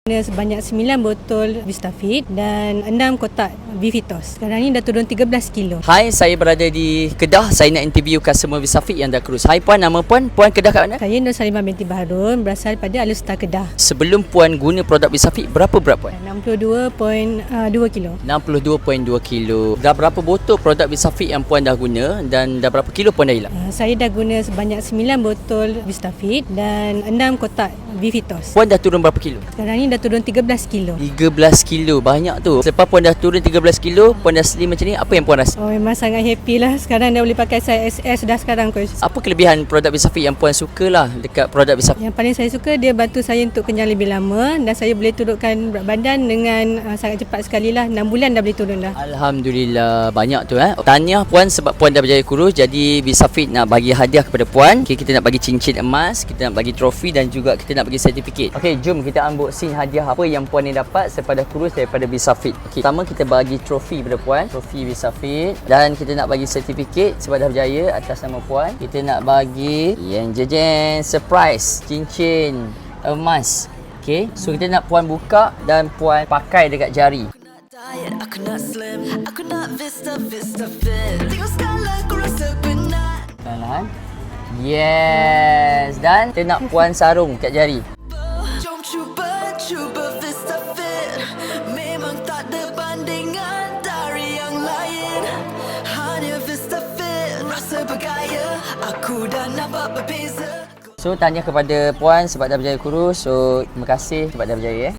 Sebanyak 9 botol Vistafit dan 6 kotak Vivitos. Sekarang ni dah turun 13 kilo. Hai, saya berada di Kedah. Saya nak interview customer Vistafit yang dah kurus. Hai Puan, nama Puan? Puan Kedah kat mana? Saya Nur Salimah binti Baharun, berasal daripada Alustar Kedah. Sebelum Puan guna produk Vistafit, berapa berat Puan? 62.2 kilo. 62.2 kilo. Dah berapa botol produk Vistafit yang Puan dah guna dan dah berapa kilo Puan dah hilang? Saya dah guna sebanyak 9 botol Vistafit dan 6 kotak Vivitos. Puan dah turun berapa kilo? Sekarang ni dah turun 13 kilo. 13 kilo, banyak tu. Selepas Puan dah turun 13 kilo, Puan dah slim macam ni, apa yang Puan rasa? Oh, memang sangat happy lah. Sekarang dah boleh pakai size SS dah sekarang coach. Apa kelebihan produk Vistafit yang Puan suka lah dekat produk Vistafit? Yang paling saya suka, dia bantu saya untuk kenyang lebih lama dan saya boleh turunkan berat badan dengan sangat cepat sekali lah. 6 bulan dah boleh turun dah. Alhamdulillah, banyak tu. Tahniah Puan sebab Puan dah berjaya kurus. Jadi Vistafit nak bagi hadiah kepada Puan. Okay, kita nak bagi cincin emas, kita nak bagi trofi dan juga kita nak bagi sertifikat. Okey, jom kita unboxing hadiah apa yang Puan ni dapat selepas kurus daripada Vistafit. Okey, pertama kita bagi trofi kepada Puan, trofi Vistafit, dan kita nak bagi sertifikat sebab dah berjaya atas nama Puan. Kita nak bagi yang jejen surprise, cincin emas. Okey, so kita nak Puan buka dan Puan pakai dekat jari. Aku nak slim, aku nak Vista Fit. Tengok skala aku rasa penat. Perlahan. Yes, dan kita nak Puan sarung kat jari. Jom cuba Vista Fit. Memang tak ada bandingan dari yang lain. Hanya Vista Fit, rasa bergaya. Aku dah nampak berbeza. So, tanya kepada Puan sebab dah berjaya kurus. So, terima kasih sebab dah berjaya.